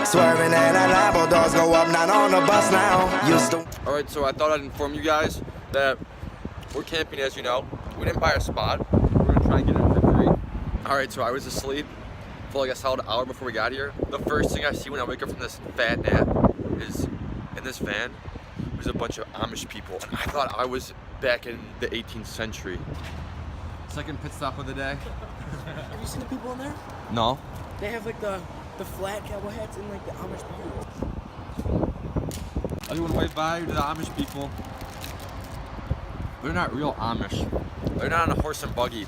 Swerving and a Lambo, doors go up, not on the bus now. Used to. Alright, so I thought I'd inform you guys that we're camping, as you know. We didn't buy a spot. We're gonna try and get in for free. Alright, so I was asleep for like a solid hour before we got here. The first thing I see when I wake up from this fat nap is in this van, there's a bunch of Amish people. And I thought I was back in the 18th century. Second pit stop of the day. Have you seen the people in there? No. They have like the flat cowboy hats and like the Amish beards. I just want to wave bye to the Amish people. They're not real Amish. They're not on a horse and buggy.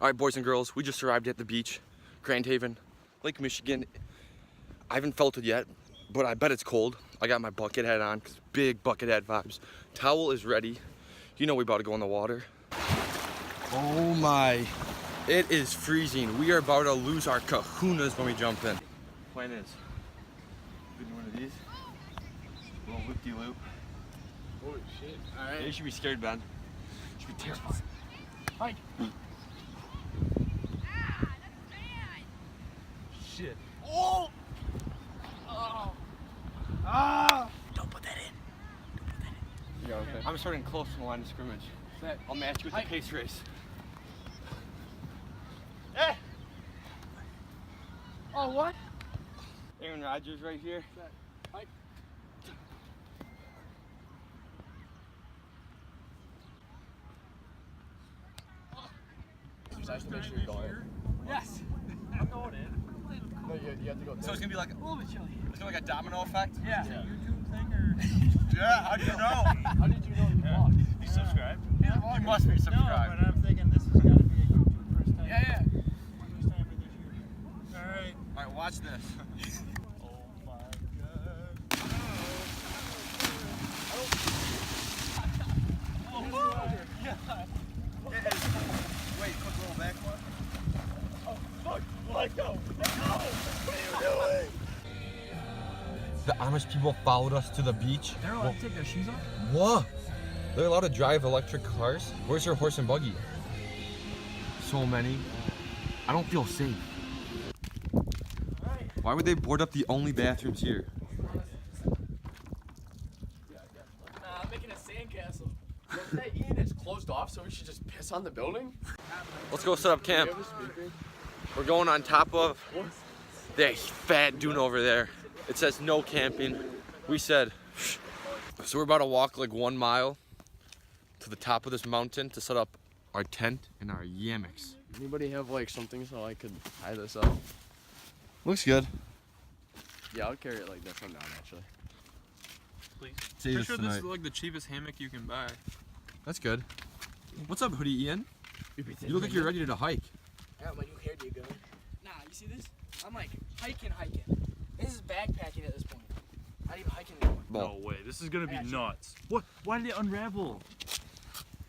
Alright, boys and girls, we just arrived at the beach, Grand Haven, Lake Michigan. I haven't felt it yet, but I bet it's cold. I got my bucket hat on, cause big bucket hat vibes. Towel is ready. You know we about to go in the water. Oh my, it is freezing. We are about to lose our kahunas when we jump in. Plan is, we do one of these, a little loop-de-loop. Holy shit. Alright. You should be scared, Ben. You should be terrified. Hike. Shit. Oh! Oh! Ah! Don't put that in. Don't put that in. Yeah, okay. I'm starting close to the line of scrimmage. I'll match you with the pace race. Eh! Oh, what? Aaron Rodgers right here. Hike. Just make sure you're going. Yes. I'm going in. No, you have to go. So it's gonna be like A little bit chilly. it's gonna be like a domino effect. Yeah. YouTube thing or? Yeah. How do you know? How did you know you vlogged? You subscribed? You must be subscribed. No, but I'm thinking this has got to be a YouTube first time. Yeah, yeah. First time for this year. All right. All right, watch this. Oh my God. Oh my God. Wait, quick little back one. Oh fuck! Let go! Let go! What are you doing? The Amish people followed us to the beach. They're allowed to take their shoes off? What? They're allowed to drive electric cars? Where's your horse and buggy? So many. I don't feel safe. Alright. Why would they board up the only bathrooms here? I'm making a sandcastle. That Ian is closed off, so we should just piss on the building? Let's go set up camp. We're going on top of that fat dune over there. It says no camping. We said, so we're about to walk like 1 mile to the top of this mountain to set up our tent and our yammocks. Anybody have like something so I could tie this up? Looks good. Yeah, I'll carry it like this one down actually. Please. Save Pretty us sure this tonight. is like the cheapest hammock you can buy. That's good. What's up, hoodie Ian? You look like you're ready to hike. I got my new hairdo going. Nah, you see this? I'm like hiking. This is backpacking at this point. Not even hiking anymore. No way. This is gonna be nuts. What? Why did it unravel?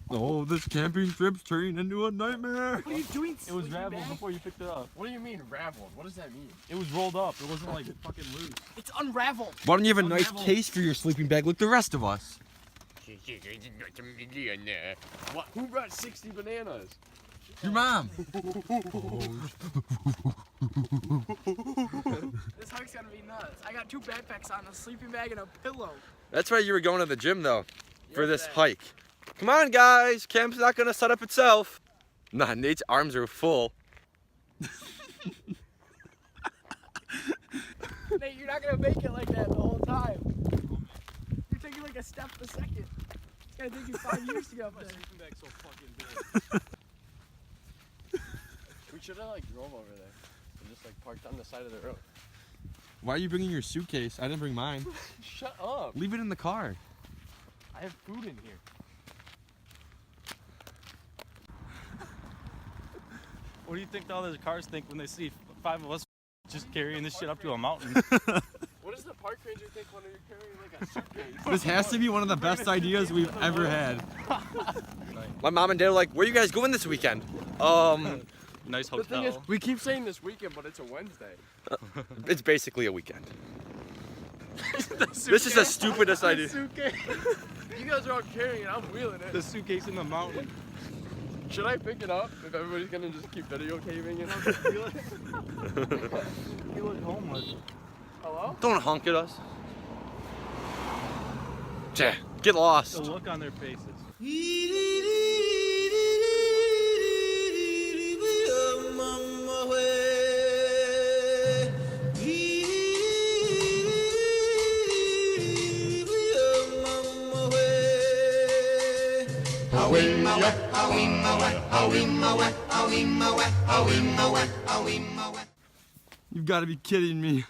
Oh, this camping trip's turning into a nightmare. What are you doing? It was sleeping raveled bag? before you picked it up. What do you mean raveled? What does that mean? It was rolled up. It wasn't like fucking loose. It's unraveled. Why don't you have a nice Unravel. case for your sleeping bag like the rest of us? What? Who brought 60 bananas? Your mom. This hike's gonna be nuts. I got 2 backpacks on, a sleeping bag, and a pillow. That's why you were going to the gym though, for this hike. Come on guys, camp's not gonna set up itself. Nah, Nate's arms are full. Nate, you're not gonna make it like that the whole time. You're taking like a step a second. It's gonna take you 5 years to get up there. Sleeping bag's so fucking big. We should have like drove over there and just like parked on the side of the road. Why are you bringing your suitcase? I didn't bring mine. Shut up. Leave it in the car. I have food in here. What do you think all those cars think when they see 5 of us just carrying this shit up to a mountain? What does the park ranger think when you're carrying like a suitcase? This has to be one of the best ideas we've ever had. My mom and dad are like, where are you guys going this weekend? Nice The thing is, hotel. we keep saying this weekend, but it's a Wednesday. It's basically a weekend. This is the stupidest idea. Suitcase. You guys are all carrying it, I'm wheeling it. The suitcase in the mountain. Should I pick it up if everybody's gonna just keep videotaping it? You look homeless. Hello? Don't honk at us. Yeah, get lost. The look on their faces. You've got to be kidding me.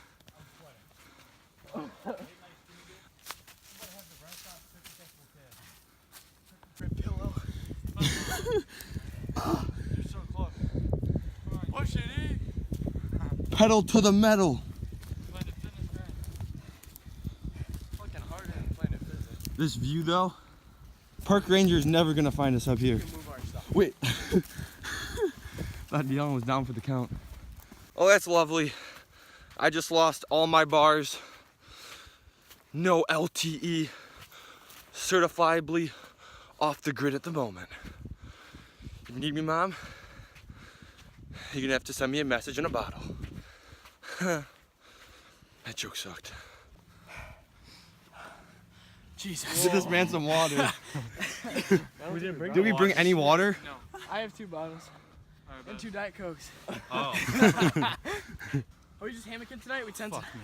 Pillow. You're so close. Push it in. Pedal to the metal. Planet Fitness grind. Fucking harder than Planet Physics. This view though, park ranger's never gonna find us up here. Move our stuff. Wait. Thought Dion was down for the count. Oh, that's lovely. I just lost all my bars. No LTE. Certifiably off the grid at the moment. If you need me, Mom, you're gonna have to send me a message in a bottle. That joke sucked. Jesus. Give this man some water. We didn't bring Did we bring any water? No. I have 2 bottles Alright, and bud. 2 Diet Cokes. Oh. Are we just hammocking tonight? We tents. Fuck me.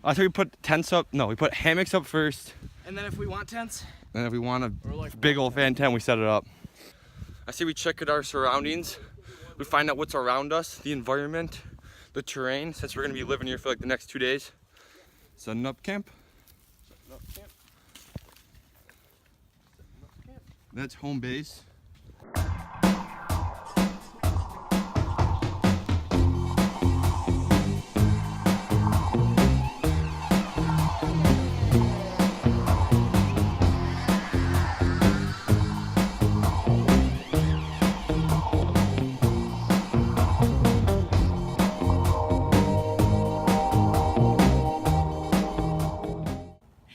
I thought we put tents up. No, we put hammocks up first. And then if we want tents, And if we want a Or like big old fan tent, we set it up. I say we check out our surroundings. We find out what's around us, the environment, the terrain, since we're gonna be living here for like the next 2 days. Setting up camp. No, can't. That's home base.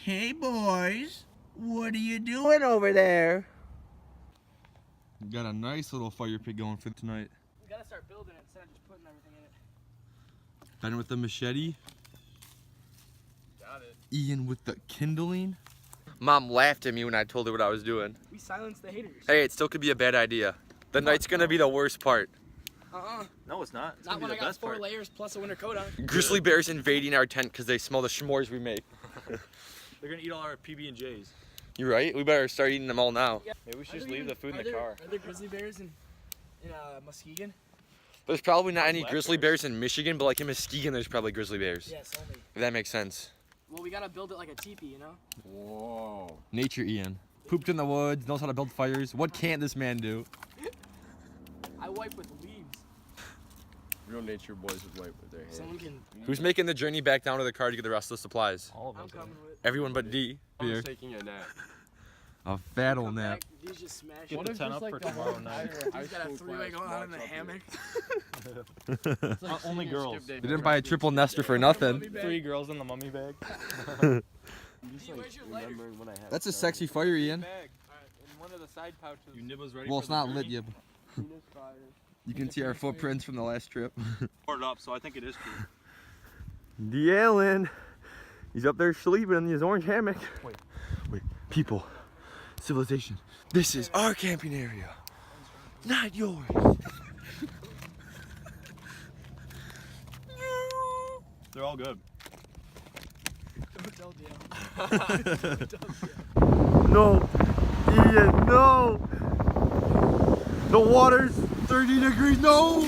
Hey boys, what are you doing over there? We got a nice little fire pit going for tonight. we gotta start building it instead of just putting everything in it. Ben with the machete. Got it. Ian with the kindling. Mom laughed at me when I told her what I was doing. We silenced the haters. Hey, it still could be a bad idea. The night's gonna be the worst part. No, it's not. It's Not gonna when be I the got best 4 part. layers plus a winter coat on. Grizzly bears invading our tent because they smell the s'mores we make. They're gonna eat all our PB&Js. You right? We better start eating them all now. Maybe we should Are just there leave the even- food in are the there- car. Are there grizzly bears in Muskegon? There's probably not any Black grizzly bears. bears in Michigan, but like in Muskegon, there's probably grizzly bears. Yes, only. If that makes sense. Well, we gotta build it like a teepee, you know? Whoa. Nature Ian. Pooped in the woods, knows how to build fires. What can't this man do? I wipe with leaves. Real nature boys would wipe with their hands. Someone can. Who's making the journey back down to the car to get the rest of the supplies? All of I'm them. coming with. Everyone but D. I'm Here. just taking a nap. A fat old Come nap. back, these just smash. Get What the if tent up for tomorrow night. he's got a 3-way going on in the hammock? Only girls. We didn't buy a triple nester for nothing. 3 girls in the mummy bag. Where's your lighter? Remembering when I had That's a sexy fire, Ian. Bag. Alright, in one of the side pouches. You nibbles ready Well, for it's the not lit journey? yet. You can see our footprints from the last trip. Poured up, so I think it is true. D. Allen. He's up there sleeping in his orange hammock. Wait. People. Civilization. This is our camping area. Not yours. They're all good. Don't tell Dale. No. Ian, no. The water's 30 degrees. No.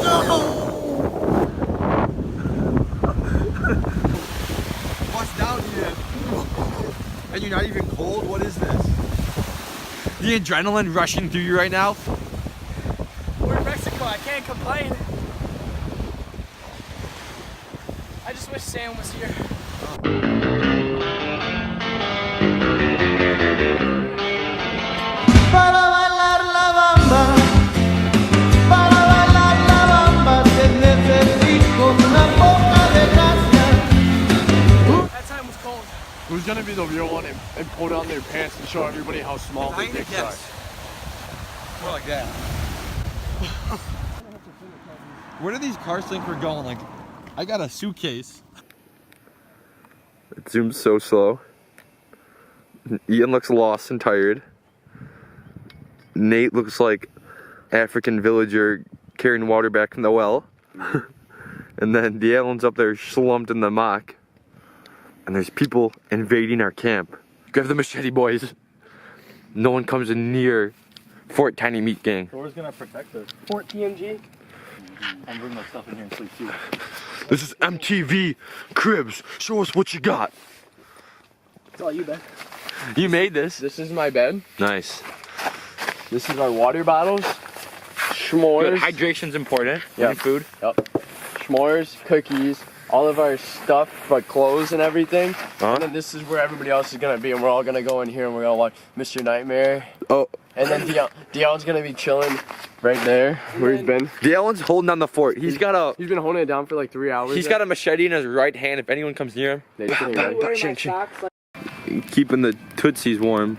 No. What's down here? And you're not even cold? What is this? The adrenaline rushing through you right now? We're in Mexico. I can't complain. I just wish Sam was here. Para bailar la bamba, para bailar la bamba, te necesito una poca de gracia. That time was cold. It was Who's gonna be the real one and pull down their pants and show everybody how small their dicks are? More like that. Where do these cars think we're going? Like, I got a suitcase. It zooms so slow. Ian looks lost and tired. Nate looks like African villager carrying water back from the well. And then Dylan's up there slumped in the muck. And there's people invading our camp. Grab the machete, boys. No one comes in near Fort Tiny Meat Gang. Thor's gonna protect us. Fort TMG. I'm bringing my stuff in here and sleep too. This is MTV Cribs. Show us what you got. It's all you, Ben. You made this. This is my bed. Nice. This is our water bottles. S'mores. Good. Hydration's important. Yep. And food. Yep. S'mores, cookies, all of our stuff, like clothes and everything. And then this is where everybody else is gonna be, and we're all gonna go in here and we're gonna watch Mr. Nightmare. Oh. And then Dion's gonna be chilling right there where he's been. Dylan's holding down the fort. He's been holding it down for like 3 hours. He's got a machete in his right hand. If anyone comes near him, He's getting ready. Wearing my socks, like, keeping the tootsies warm.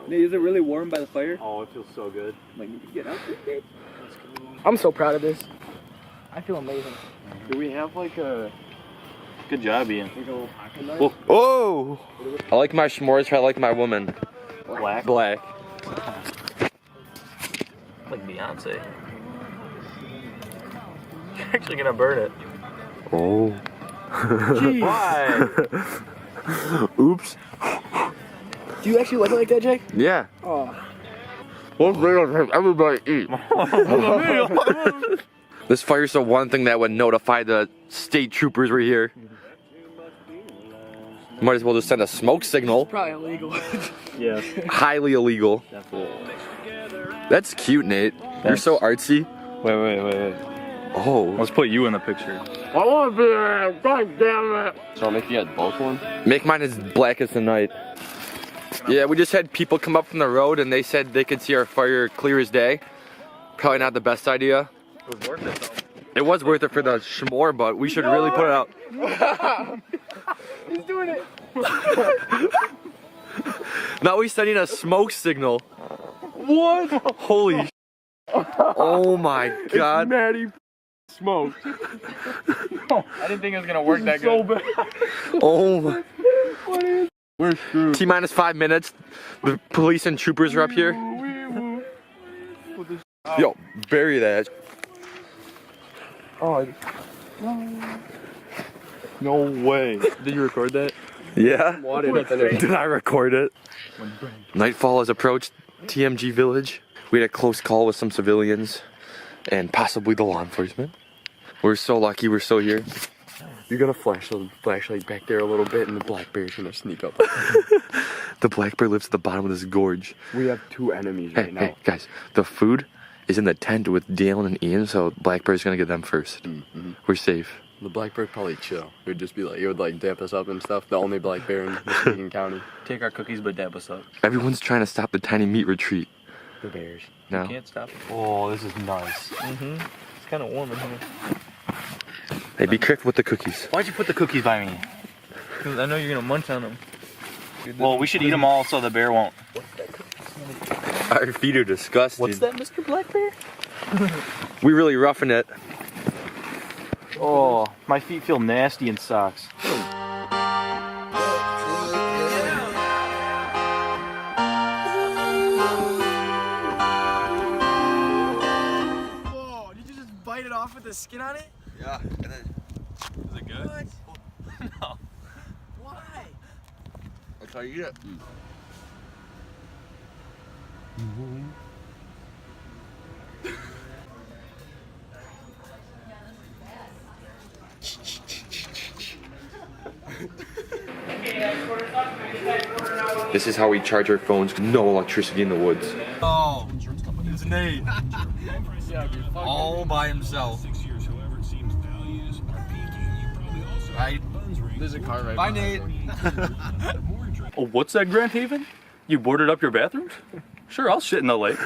Is it really warm by the fire? Oh, it feels so good. Like, you can get out there. I'm so proud of this. I feel amazing. Do we have like a Good job, Ian. Oh! I like my s'mores. I like my woman. Black. Black. Like Beyonce. You're actually gonna burn it. Oh. Why? Oops. Do you actually like it like that, Jake? Yeah. Oh. Everybody eat. This fire's the one thing that would notify the state troopers we're here. Might as well just send a smoke signal. Probably illegal. Yeah. Highly illegal. That's cute, Nate. You're so artsy. Wait. Oh. Let's put you in the picture. I want to be there. God damn it. So I'll make you at both one. Make mine as black as the night. Yeah, we just had people come up from the road and they said they could see our fire clear as day. Probably not the best idea. It was worth it though. It was worth it for the s'more, but we should really put it out. He's doing it. Now he's sending a smoke signal. What? Holy oh my god. Maddie smoke. I didn't think it was gonna work that good. Bad. Oh my. We're screwed. T-minus 5 minutes. The police and troopers are up here. Yo, bury that. Oh. No way. Did you record that? Yeah? Did Did I record it? Nightfall has approached TMG Village. We had a close call with some civilians and possibly the law enforcement. We're so lucky we're still here. You gotta flash the flashlight back there a little bit and the black bear's gonna sneak up. The black bear lives at the bottom of this gorge. We have 2 enemies Hey, right now. hey, guys, the food is in the tent with Dale and Ian, so black bear's gonna get them first. We're safe. The black bear'd probably chill. It would just be like, it would like dap us up and stuff. The only black bear in Muskegon County. Take our cookies but dab us up. Everyone's trying to stop the tiny meat retreat. The bears. No. Can't stop it. Oh, this is nice. It's kind of warm in here. Hey, be careful with the cookies. Why'd you put the cookies by me? Because I know you're gonna munch on them. Well, we should eat them all so the bear won't. Our feet are disgusting. What's that, Mr. Black Bear? We really roughing it. Oh, my feet feel nasty in socks. Whoa, did you just bite it off with the skin on it? Yeah, and then Is it good? What? No. Why? that's how you eat it. This is how we charge our phones. No electricity in the woods. Oh, it's Nate. All by himself. Right? There's a car right Bye, behind Nate. us. Oh, what's that, Grand Haven? You boarded up your bathrooms? Sure, I'll shit in the lake.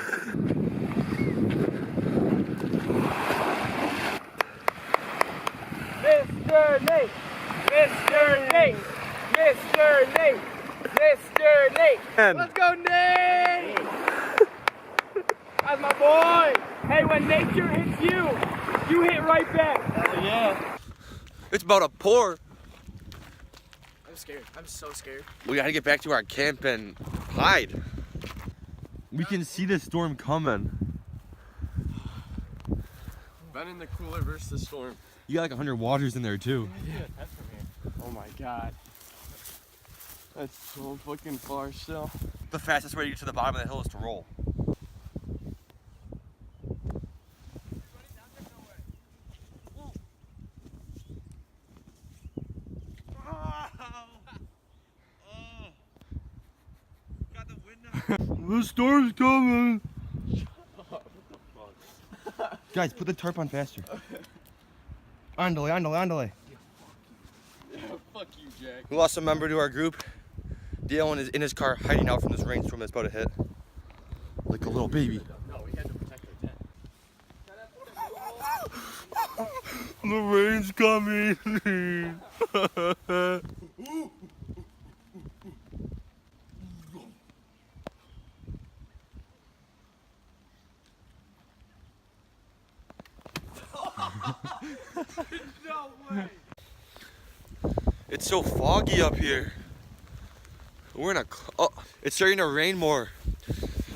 Mr. Nate! Mr. Nate! Mr. Nate! Mr. Nate! Let's go, Nate! That's my boy! Hey, when nature hits you, you hit right back. Hell yeah. It's about to pour. I'm scared. I'm so scared. We gotta get back to our camp and hide. We can see the storm coming. Been in the cooler versus the storm. You got like 100 waters in there too. Oh my god. That's so fucking far still. The fastest way to get to the bottom of the hill is to roll. The storm's coming. Guys, put the tarp on faster. Andale, andale, andale. Yeah, fuck you, Jack. We lost a member to our group. Dale is in his car hiding out from this rainstorm that's about to hit. Like a little baby. No, we had to protect our tent. The rain's coming. No way! It's so foggy up here. We're in a. Oh, it's starting to rain more.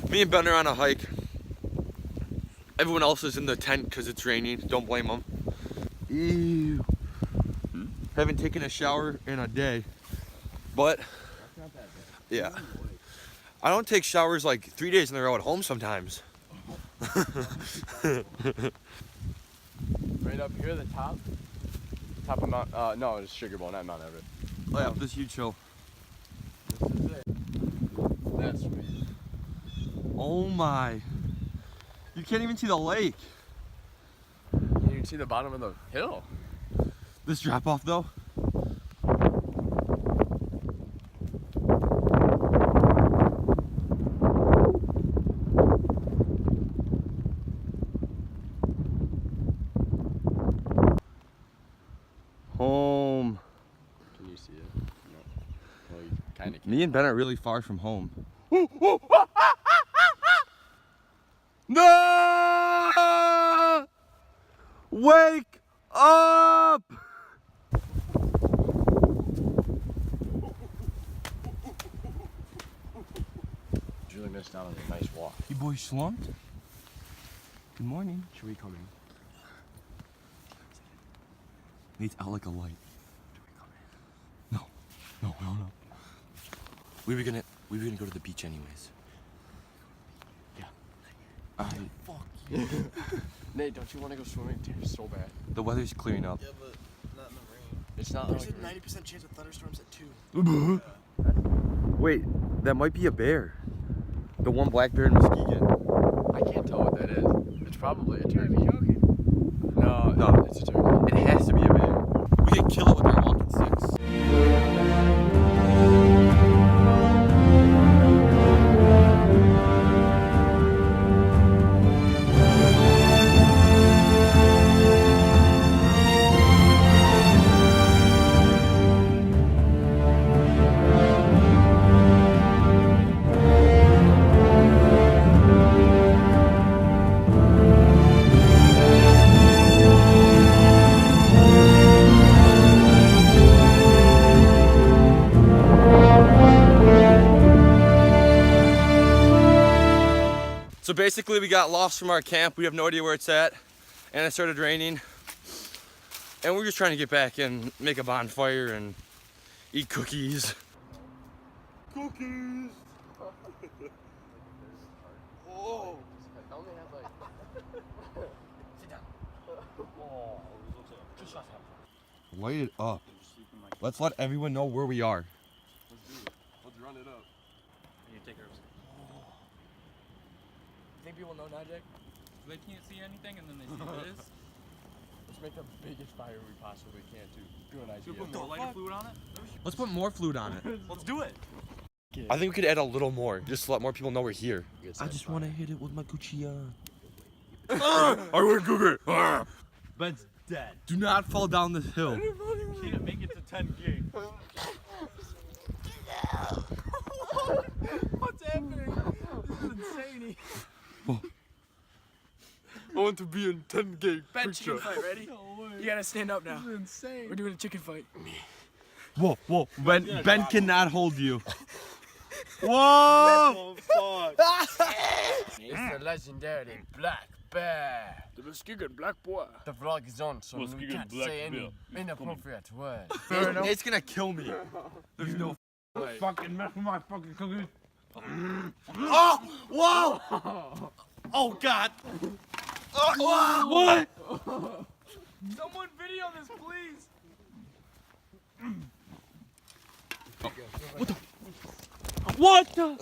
Me and Ben are on a hike. Everyone else is in the tent because it's raining. Don't blame them. Ew. Haven't taken a shower in a day. But, yeah. I don't take showers like 3 days in a row at home sometimes. Right up here, the top of Mount, no, it's Sugar Bowl, not Mount Everett. Oh yeah, this huge hill. This is it. That's sweet. Oh my. You can't even see the lake. You can see the bottom of the hill. This drop off though. Home. Can you see it? No. Well, you kind of can. Me and Ben are really far from home. No! Wake up! Julie missed out on a nice walk. You boys slumped? Good morning. Should we come in? Nate's out like a light. No. We were gonna go to the beach anyways. Fuck you. Nate, don't you want to go swimming so bad? The weather's clearing up. Yeah, but not in the rain. It's not There's like a 90% chance of thunderstorms at 2. Wait, that might be a bear. The one black bear in Muskegon. I can't tell what that is. It's probably a turkey. No, No. it's a turkey. It has to be a bear. We can kill it with our walking sticks. So basically we got lost from our camp. We have no idea where it's at. And it started raining. And we're just trying to get back and make a bonfire and eat cookies. Cookies! Oh! Light it up. Let's let everyone know where we are. Let's do it. Let's run it up. You take her. Think people know now, Jack? They can't see anything, and then they see what it is. Let's make the biggest fire we possibly can, too. Good idea. Should we put more lighter fluid on it? Let's put more fluid on it. Let's do it. I think we could add a little more, just to let more people know we're here. I just want to hit it with my Gucci on. I went Google. But dead. Do not fall down this hill. Can't make it to 10 gig. What's happening? This is insane. I want to be in 10 gig. Ben, chicken fight, ready? You gotta stand up now. This is insane. We're doing a chicken fight. Whoa, whoa. Ben cannot hold you. Whoa! Oh, fuck. It's the legendary Black Bear. The Muskegon black boy. The vlog is on, so we Muskegon can't Black say any Bear. inappropriate words. Nate's gonna kill me. There's no way. Fucking mess with my fucking cookies. Oh! Whoa! Oh, God. Oh, what? Someone video this, please. What the?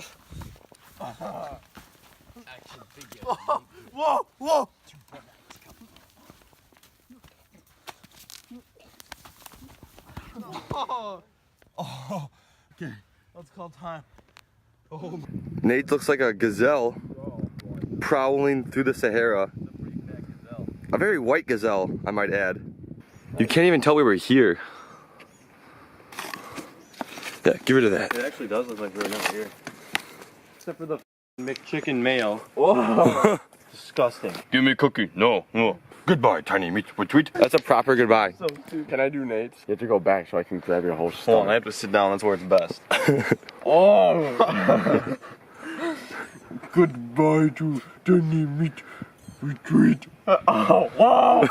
Action figure. Whoa, whoa. Oh, okay. Let's call time. Nate looks like a gazelle prowling through the Sahara. A very white gazelle, I might add. You can't even tell we were here. Yeah, get rid of that. It actually does look like we're not here. Except for the McChicken mayo. Whoa. Disgusting. Give me a cookie. No, no. Goodbye, tiny meat tweet. That's a proper goodbye. Can I do Nate's? You have to go back so I can grab your whole Hold on, I stomach. have to sit down. That's where it's best. Oh! Goodbye to tiny meat retreat. Oh, wow!